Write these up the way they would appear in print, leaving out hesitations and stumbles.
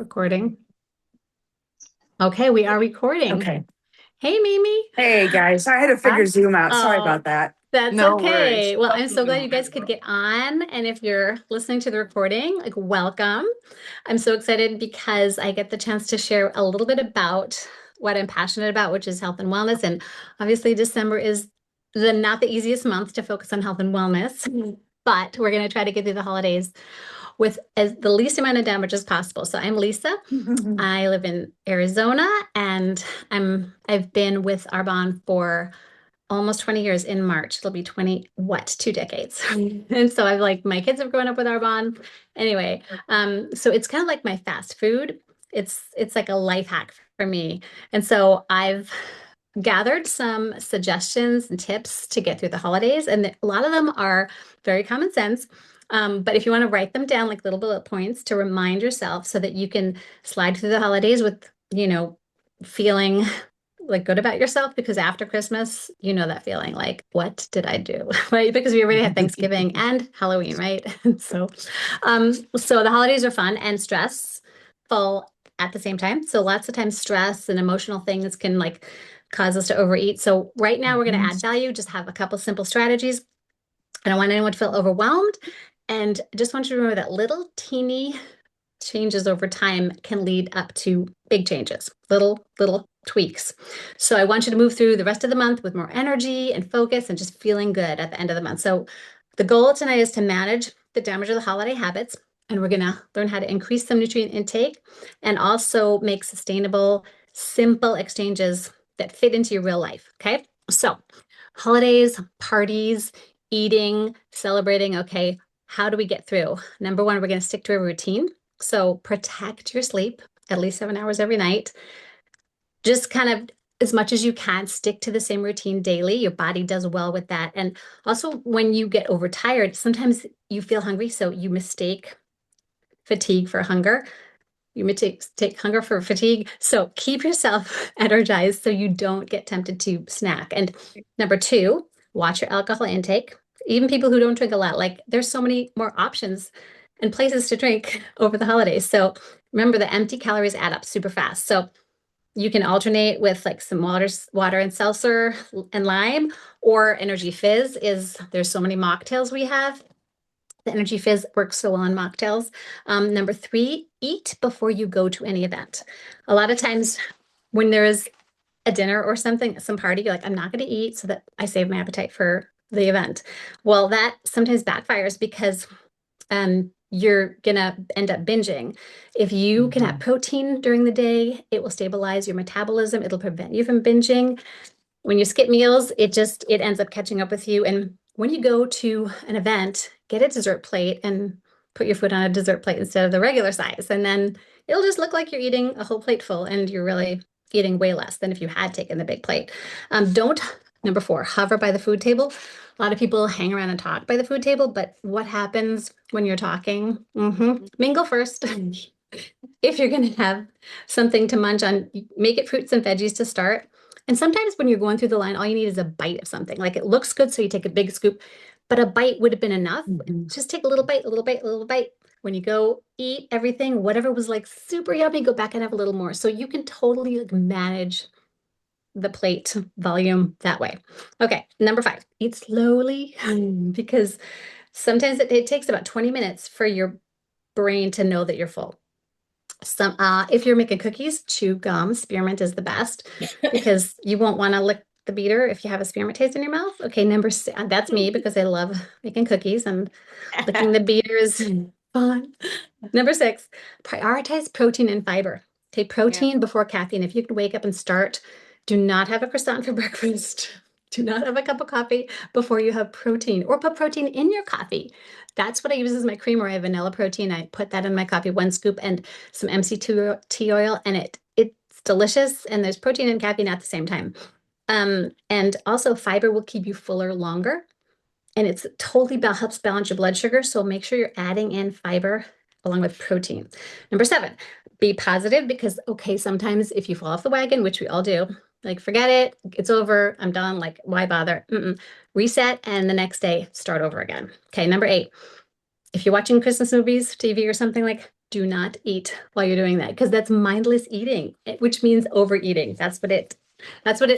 Recording. Okay, we are recording. Okay. Hey, Mimi. Hey guys, I had to Hi. figure Zoom out. Sorry Oh, about that. that's No worries. okay. Well, I'm so glad you guys could get on. And if you're listening to the recording, like, welcome. I'm so excited because I get the chance to share a little bit about what I'm passionate about, which is health and wellness. And obviously, December is the not the easiest month to focus on health and wellness, but we're going to try to get through the holidays with as the least amount of damage as possible. So I'm Lisa. I live in Arizona and I've been with Arbonne for almost 20 years in March. It'll be 20, what, 2 decades. And so I've like my kids have grown up with Arbonne. Anyway, so it's kind of like my fast food. It's like a life hack for me. And so I've gathered some suggestions and tips to get through the holidays, and a lot of them are very common sense. But if you want to write them down like little bullet points to remind yourself so that you can slide through the holidays with, feeling like good about yourself, because after Christmas, you know that feeling like, what did I do? Right? Because we already had Thanksgiving and Halloween, right? So the holidays are fun and stressful at the same time. So lots of times stress and emotional things can like cause us to overeat. So right now we're going to add value, just have a couple simple strategies. I don't want anyone to feel overwhelmed. And I just want you to remember that little teeny changes over time can lead up to big changes, little tweaks. So I want you to move through the rest of the month with more energy and focus and just feeling good at the end of the month. So the goal tonight is to manage the damage of the holiday habits, and we're going to learn how to increase some nutrient intake and also make sustainable, simple exchanges that fit into your real life. Okay. So holidays, parties, eating, celebrating. Okay. How do we get through? Number one, we're going to stick to a routine. So protect your sleep at least 7 hours every night. Just kind of as much as you can, stick to the same routine daily. Your body does well with that. And also, when you get overtired, sometimes you feel hungry, so you mistake fatigue for hunger. You take hunger for fatigue. So keep yourself energized so you don't get tempted to snack. And number two, watch your alcohol intake. Even people who don't drink a lot, like there's so many more options and places to drink over the holidays. So remember, the empty calories add up super fast. So you can alternate with like some water and seltzer and lime, or energy fizz. Is there's so many mocktails we have. The energy fizz works so well in mocktails. Number three, eat before you go to any event. A lot of times when there is a dinner or something, some party, you're like, I'm not going to eat so that I save my appetite for the event. Well, that sometimes backfires because you're gonna end up binging. If you can have protein during the day, it will stabilize your metabolism. It'll prevent you from binging. When you skip meals, it ends up catching up with you. And when you go to an event, get a dessert plate and put your food on a dessert plate instead of the regular size. And then it'll just look like you're eating a whole plate full and you're really eating way less than if you had taken the big plate. Don't, number four, hover by the food table. A lot of people hang around and talk by the food table, but what happens when you're talking? Mingle first. If you're going to have something to munch on, make it fruits and veggies to start. And sometimes when you're going through the line, all you need is a bite of something. Like it looks good, so you take a big scoop, but a bite would have been enough. Just take a little bite, a little bite, a little bite. When you go eat everything, whatever was like super yummy, go back and have a little more. So you can totally like manage the plate volume that way. Okay, number five, eat slowly because sometimes it takes about 20 minutes for your brain to know that you're full. If you're making cookies, chew gum. Spearmint is the best because you won't want to lick the beater if you have a spearmint taste in your mouth. Okay, number six, that's me because I love making cookies and licking the beater is fun. Number six, prioritize protein and fiber. Take protein before caffeine. If you can wake up and start, do not have a croissant for breakfast. Do not have a cup of coffee before you have protein, or put protein in your coffee. That's what I use as my creamer. I have vanilla protein. I put that in my coffee, one scoop, and some MCT oil, and it's delicious. And there's protein and caffeine at the same time. And also fiber will keep you fuller longer, and it's totally helps balance your blood sugar. So make sure you're adding in fiber along with protein. Number seven, be positive because, okay, sometimes if you fall off the wagon, which we all do, like forget it, it's over, I'm done, like why bother? Reset and the next day start over again. Okay, number eight, if you're watching Christmas movies, TV or something, like do not eat while you're doing that because that's mindless eating, which means overeating. That's what it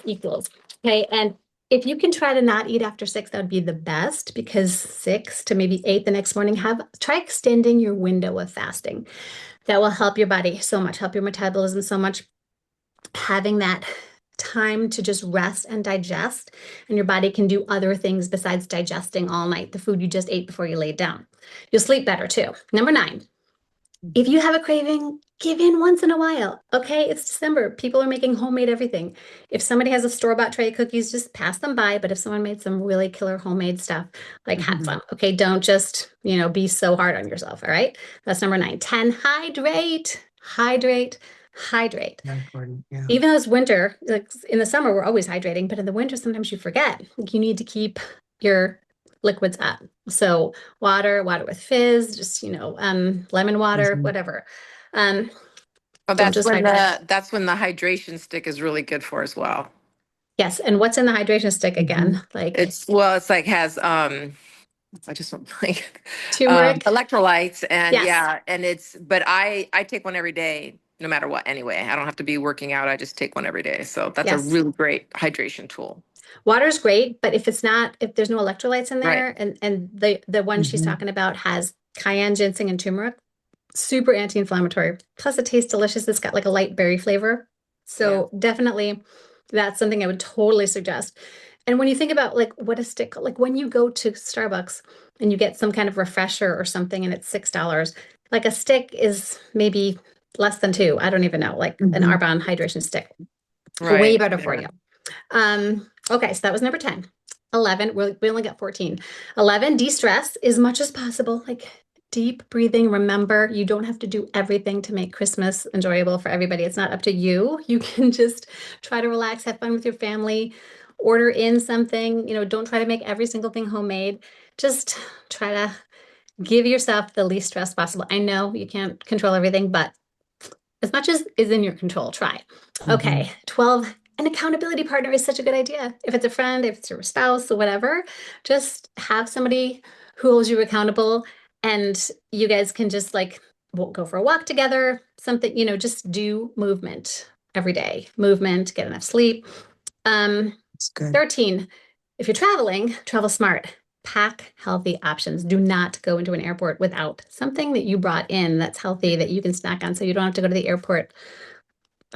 equals. Okay. And if you can try to not eat after 6, that would be the best because 6 to maybe 8 the next morning, try extending your window of fasting. That will help your body so much, help your metabolism so much. Having that time to just rest and digest, and your body can do other things besides digesting all night, the food you just ate before you laid down. You'll sleep better too. Number 9, if you have a craving, give in once in a while. Okay, it's December. People are making homemade everything. If somebody has a store-bought tray of cookies, just pass them by. But if someone made some really killer homemade stuff, like have fun. Okay, don't just, be so hard on yourself. All right, that's number 9. 10, hydrate, hydrate, hydrate. Yeah, Gordon. Yeah. Even though it's winter, like in the summer, we're always hydrating, but in the winter, sometimes you forget. Like, you need to keep your liquids up. So water with fizz, just, lemon water, whatever. Um, Oh, don't just hydrate. that's when the hydration stick is really good for as well. Yes. And what's in the hydration stick again? Like It's like has I just don't like turmeric. electrolytes and Yes. but I take one every day no matter what anyway. I don't have to be working out. I just take one every day. So that's a Yes. really great hydration tool. Water's great, but if there's no electrolytes in there, Right. and the one she's talking about has cayenne, ginseng, and turmeric, super anti-inflammatory. Plus, it tastes delicious. It's got like a light berry flavor. So definitely, that's something I would totally suggest. And when you think about like what a stick, like when you go to Starbucks and you get some kind of refresher or something and it's $6, like a stick is maybe less than 2. I don't even know, like an Arbonne hydration stick. Right. Way better for you. Okay, so that was number 10. 11, we only got 14. 11, de-stress as much as possible, like deep breathing. Remember, you don't have to do everything to make Christmas enjoyable for everybody. It's not up to you. You can just try to relax, have fun with your family, order in something, don't try to make every single thing homemade. Just try to give yourself the least stress possible. I know you can't control everything, but as much as is in your control, try. Okay, 12, an accountability partner is such a good idea. If it's a friend, if it's your spouse or whatever, just have somebody who holds you accountable and you guys can just like go for a walk together, something, just do movement every day. Movement, get enough sleep. That's good. 13, if you're traveling, travel smart. Pack healthy options. Do not go into an airport without something that you brought in that's healthy that you can snack on so you don't have to go to the airport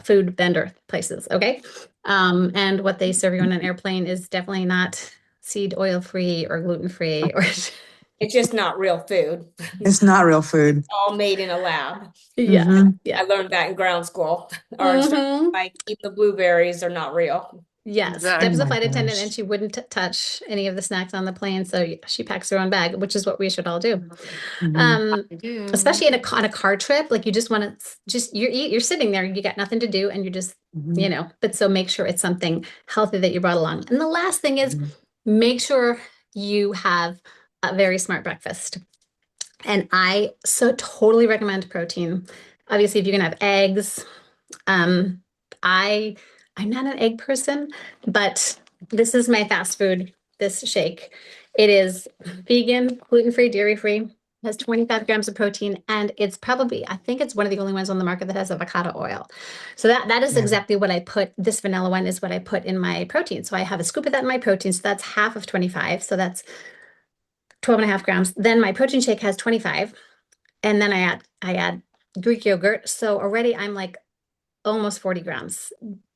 food vendor places. Okay. And what they serve you on an airplane is definitely not seed oil free or gluten free or It's just not real food. It's not real food. It's all made in a lab. yeah. I learned that in ground school. Or like even the blueberries are not real. Yes, Exactly. Deb's a Oh my flight attendant gosh. and she wouldn't touch any of the snacks on the plane, so she packs her own bag, which is what we should all do. Especially on a car trip, like you just want to you're sitting there, you got nothing to do, and you're just But so make sure it's something healthy that you brought along. And the last thing is make sure you have a very smart breakfast. And I so totally recommend protein. Obviously, if you can have eggs, I'm not an egg person, but this is my fast food, this shake. It is vegan, gluten-free, dairy-free, has 25 grams of protein, and I think it's one of the only ones on the market that has avocado oil. So that is exactly what I put. This vanilla one is what I put in my protein. So I have a scoop of that in my protein. So that's half of 25. So that's 12 and a half grams. Then my protein shake has 25. And then I add Greek yogurt. So already I'm like almost 40 grams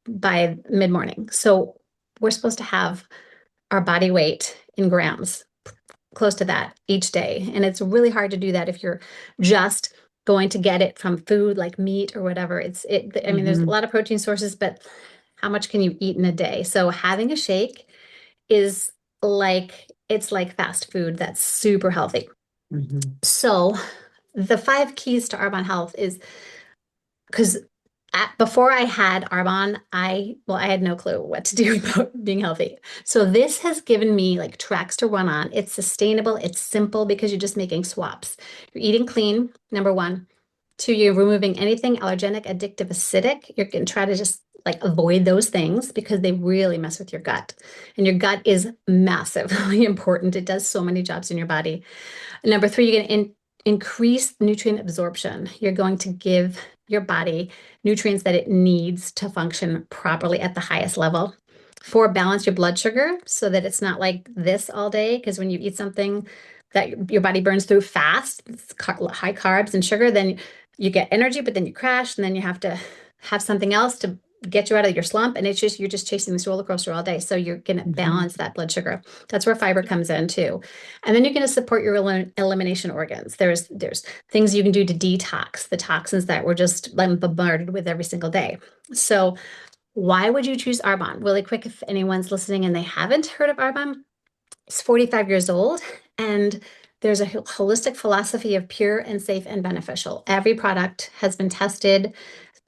by mid-morning. So we're supposed to have our body weight in grams, close to that each day. And it's really hard to do that if you're just going to get it from food like meat or whatever. I mean, there's a lot of protein sources, but how much can you eat in a day? So having a shake is it's like fast food that's super healthy. So the 5 keys to Arbonne Health is because before I had Arbonne, I had no clue what to do about being healthy. So this has given me like tracks to run on. It's sustainable. It's simple because you're just making swaps. You're eating clean, number 1. 2, you're removing anything allergenic, addictive, acidic. You're going to try to just like avoid those things because they really mess with your gut. And your gut is massively important. It does so many jobs in your body. Number 3, you're going to increase nutrient absorption. You're going to give your body nutrients that it needs to function properly at the highest level. 4, balance your blood sugar so that it's not like this all day. Because when you eat something that your body burns through fast, it's high carbs and sugar, then you get energy, but then you crash, and then you have to have something else to get you out of your slump. And it's just, you're just chasing this roller coaster all day. So you're going to balance that blood sugar. That's where fiber comes in too. And then you're going to support your elimination organs. There's things you can do to detox the toxins that we're just bombarded with every single day. So why would you choose Arbonne? Really quick, if anyone's listening and they haven't heard of Arbonne, it's 45 years old, and there's a holistic philosophy of pure and safe and beneficial. Every product has been tested,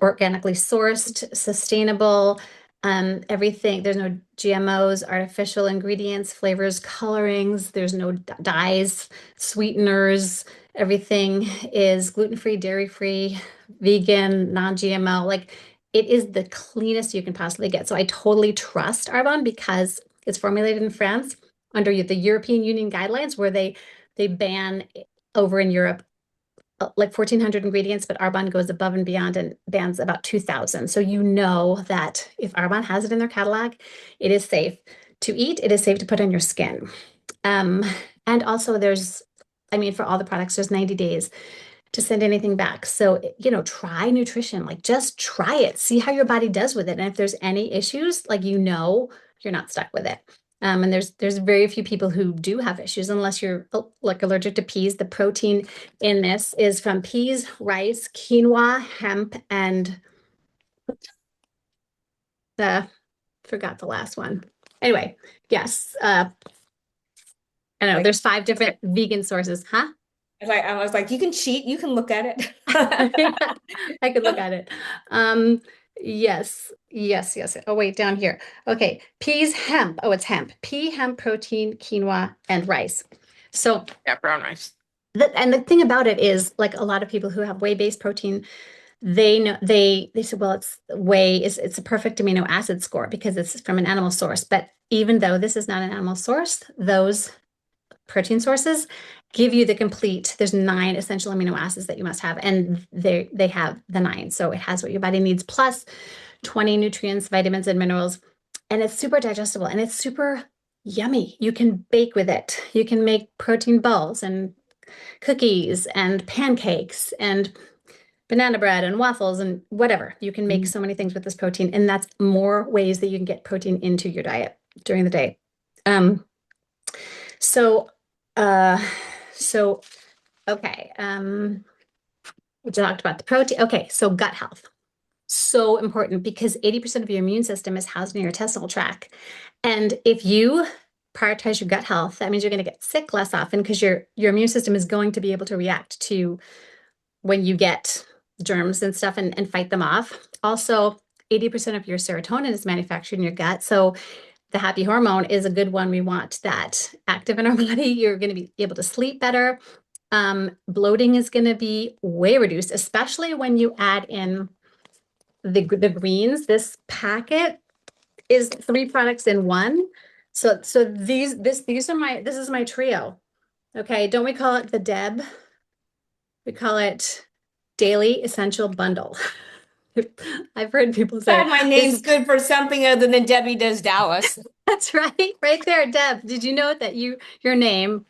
organically sourced, sustainable, everything. There's no GMOs, artificial ingredients, flavors, colorings. There's no dyes, sweeteners. Everything is gluten-free, dairy-free, vegan, non-GMO. Like, it is the cleanest you can possibly get. So I totally trust Arbonne because it's formulated in France under the European Union guidelines, where they ban over in Europe like 1,400 ingredients, but Arbonne goes above and beyond and bans about 2,000. So you know that if Arbonne has it in their catalog, it is safe to eat. It is safe to put on your skin. And also for all the products, there's 90 days to send anything back. So, try nutrition, like just try it, see how your body does with it. And if there's any issues, you're not stuck with it. And there's very few people who do have issues unless you're allergic to peas. The protein in this is from peas, rice, quinoa, hemp, and forgot the last one. Anyway, yes. I don't know, there's 5 different vegan sources, huh? I was like, you can cheat, you can look at it. I could look at it. Yes. Oh, wait, down here. Okay. Peas, hemp. Oh, it's hemp. Pea, hemp, protein, quinoa, and rice. So Yeah, brown rice. and the thing about it is, like, a lot of people who have whey-based protein, they know they said, well, it's a perfect amino acid score because it's from an animal source. But even though this is not an animal source, those protein sources give you there's 9 essential amino acids that you must have, and they have the 9. So it has what your body needs, plus 20 nutrients, vitamins, and minerals. And it's super digestible, and it's super yummy. You can bake with it. You can make protein balls and cookies and pancakes and banana bread and waffles and whatever. You can make so many things with this protein, and that's more ways that you can get protein into your diet during the day. Okay. We talked about the protein. Okay, so gut health. So important because 80% of your immune system is housed in your intestinal tract. And if you prioritize your gut health, that means you're going to get sick less often because your immune system is going to be able to react to when you get germs and stuff and fight them off. Also, 80% of your serotonin is manufactured in your gut. So the happy hormone is a good one. We want that active in our body. You're going to be able to sleep better. Bloating is going to be way reduced, especially when you add in the greens. This packet is 3 products in one. So this is my trio. Okay, don't we call it the DEB? We call it Daily Essential Bundle. I've heard people say, God, my name's good for something other than Debbie Does Dallas. That's right there, Deb. Did you know that your name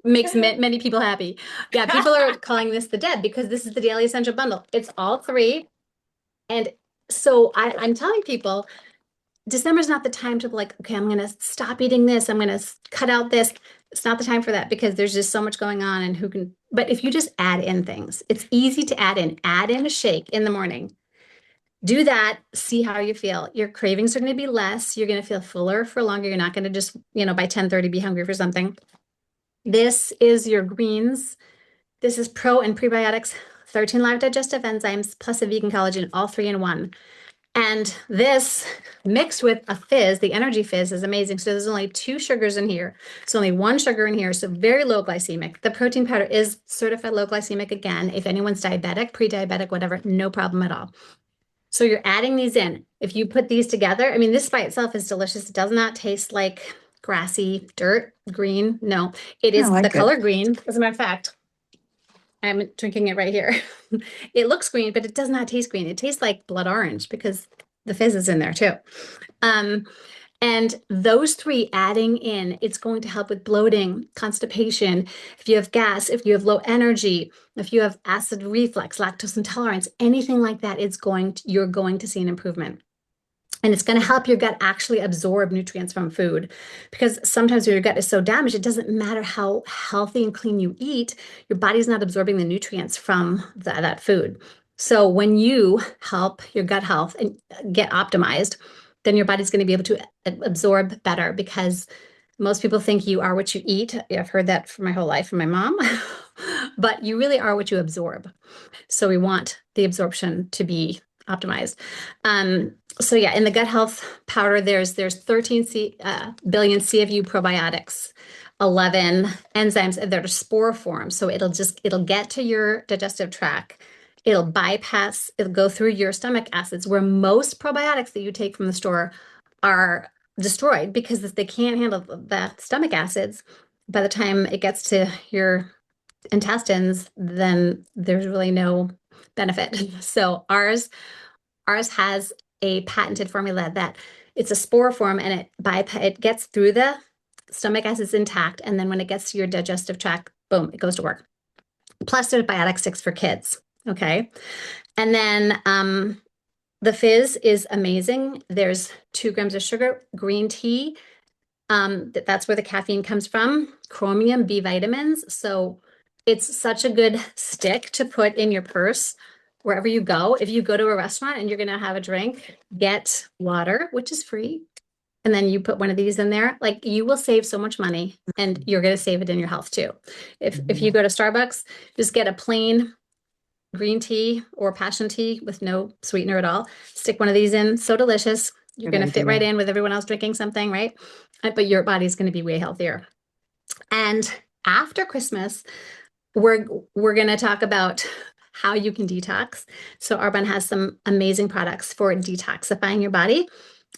makes many people happy? Yeah, people are calling this the DEB because this is the Daily Essential Bundle. It's all 3. And so I'm telling people, December's not the time to okay, I'm going to stop eating this. I'm going to cut out this. It's not the time for that because there's just so much going on, and but if you just add in things, it's easy to add in a shake in the morning. Do that, see how you feel. Your cravings are going to be less. You're going to feel fuller for longer. You're not going to just, by 10:30 be hungry for something. This is your greens. This is pro and prebiotics, 13 live digestive enzymes, plus a vegan collagen, all 3 in 1. And this mixed with a fizz, the energy fizz, is amazing. So there's only 2 sugars in here. It's only 1 sugar in here, so very low glycemic. The protein powder is certified low glycemic again. If anyone's diabetic, pre-diabetic, whatever, no problem at all. So you're adding these in. If you put these together, this by itself is delicious. It does not taste like grassy dirt, green. No, it is the color green. As a matter of fact, I'm drinking it right here. It looks green, but it does not taste green. It tastes like blood orange because the fizz is in there too. Um, and those three adding in, it's going to help with bloating, constipation, if you have gas, if you have low energy, if you have acid reflux, lactose intolerance, anything like that, you're going to see an improvement. And it's going to help your gut actually absorb nutrients from food. Because sometimes when your gut is so damaged, it doesn't matter how healthy and clean you eat, your body's not absorbing the nutrients from that food. So when you help your gut health and get optimized, then your body's going to be able to absorb better, because most people think you are what you eat. I've heard that for my whole life from my mom, but you really are what you absorb. So we want the absorption to be optimized. So yeah, in the gut health powder, there's 13 billion CFU probiotics, 11 enzymes that are spore form. So it'll get to your digestive tract. It'll go through your stomach acids, where most probiotics that you take from the store are destroyed because they can't handle the stomach acids. By the time it gets to your intestines, then there's really no benefit. So ours has a patented formula that it's a spore form, and it gets through the stomach acids intact, and then when it gets to your digestive tract, boom, it goes to work. Plus there's biotic sticks for kids. Okay. And then the fizz is amazing. There's 2 grams of sugar, green tea. That's where the caffeine comes from, chromium, B vitamins. So it's such a good stick to put in your purse wherever you go. If you go to a restaurant and you're going to have a drink, get water, which is free. And then you put one of these in there, like, you will save so much money, and you're going to save it in your health too. If you go to Starbucks, just get a plain green tea or passion tea with no sweetener at all. Stick one of these in. So delicious. You're Good going to fit idea. right in with everyone else drinking something, right? But your body's going to be way healthier. And after Christmas, we're going to talk about how you can detox. So Arbonne has some amazing products for detoxifying your body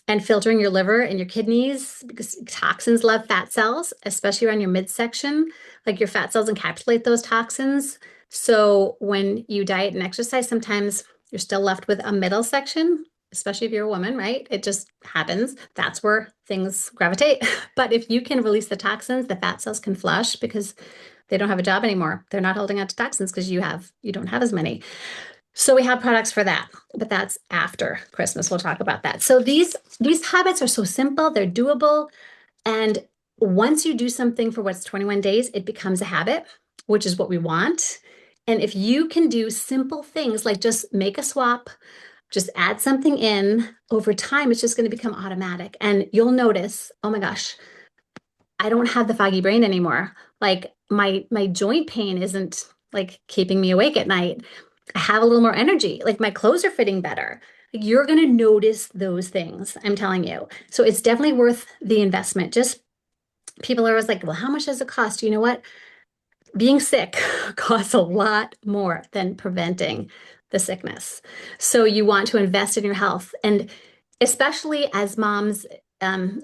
and filtering your liver and your kidneys, because toxins love fat cells, especially around your midsection. Like, your fat cells encapsulate those toxins. So when you diet and exercise, sometimes you're still left with a middle section, especially if you're a woman, right? It just happens. That's where things gravitate. But if you can release the toxins, the fat cells can flush because they don't have a job anymore. They're not holding on to toxins because you don't have as many. So we have products for that, but that's after Christmas. We'll talk about that. So these habits are so simple, they're doable. And once you do something for what's 21 days, it becomes a habit, which is what we want. And if you can do simple things like just make a swap, just add something in, over time, it's just going to become automatic. And you'll notice, oh my gosh, I don't have the foggy brain anymore. Like, my joint pain isn't like keeping me awake at night. I have a little more energy. Like, my clothes are fitting better. Like, you're going to notice those things, I'm telling you. So it's definitely worth the investment. Just, people are always like, well, how much does it cost? You know what? Being sick costs a lot more than preventing the sickness. So you want to invest in your health. And especially as moms,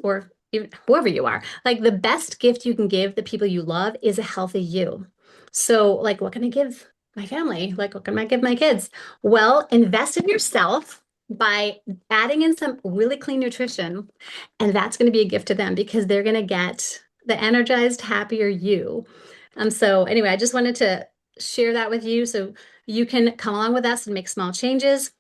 or even whoever you are, like, the best gift you can give the people you love is a healthy you. So, like, what can I give my family? Like, what can I give my kids? Well, invest in yourself by adding in some really clean nutrition. And that's going to be a gift to them, because they're going to get the energized, happier you. So anyway, I just wanted to share that with you so you can come along with us and make small changes,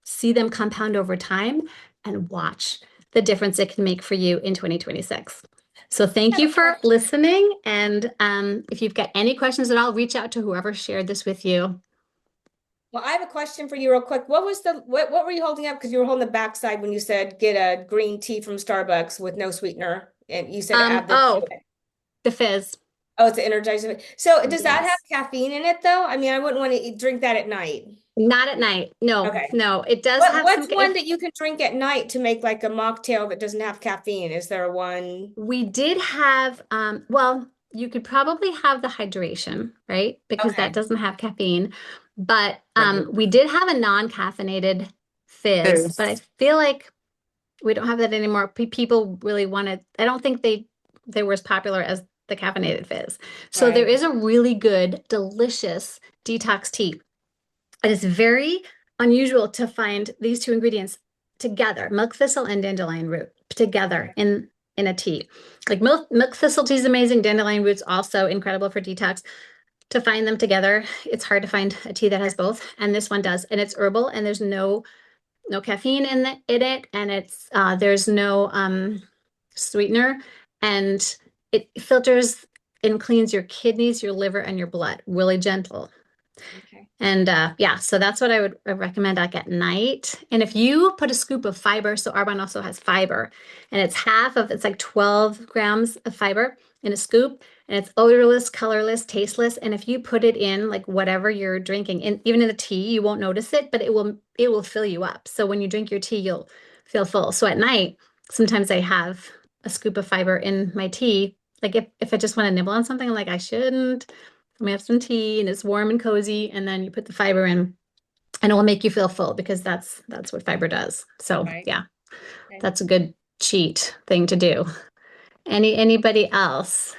see them compound over time, and watch the difference it can make for you in 2026. So thank you for listening. And if you've got any questions at all, reach out to whoever shared this with you. Well, I have a question for you real quick. What were you holding up? Because you were holding the backside when you said get a green tea from Starbucks with no sweetener. And you said add this to it. The fizz. Oh, it's an energizer. So does that Yes. have caffeine in it though? I mean, I wouldn't want to drink that at night. Not at night. No, Okay. no, it does have What's some. one that you can drink at night to make like a mocktail that doesn't have caffeine? Is there one? We did have, well, you could probably have the hydration, right? Because Okay. that doesn't have caffeine. But Right. we did have a non-caffeinated fizz, Fizz. but I feel like we don't have that anymore. People really wanted, I don't think they were as popular as the caffeinated fizz. So there Right. is a really good, delicious detox tea. It is very unusual to find these two ingredients together, milk thistle and dandelion root together in a tea. Like milk thistle tea is amazing. Dandelion root's also incredible for detox. To find them together, it's hard to find a tea that has both, and this one does. And it's herbal, and there's no caffeine in it, and it's there's no sweetener, and it filters and cleans your kidneys, your liver, and your blood. Really gentle. Okay. And yeah, so that's what I would recommend like at night. And if you put a scoop of fiber, so Arbonne also has fiber, and it's like 12 grams of fiber in a scoop, and it's odorless, colorless, tasteless. And if you put it in like whatever you're drinking, and even in the tea, you won't notice it, but it will fill you up. So when you drink your tea, you'll feel full. So at night, sometimes I have a scoop of fiber in my tea. Like if I just want to nibble on something, I'm like, I shouldn't. We have some tea and it's warm and cozy, and then you put the fiber in and it will make you feel full because that's what fiber does. So Right. yeah, Okay. that's a good cheat thing to do. Anybody else?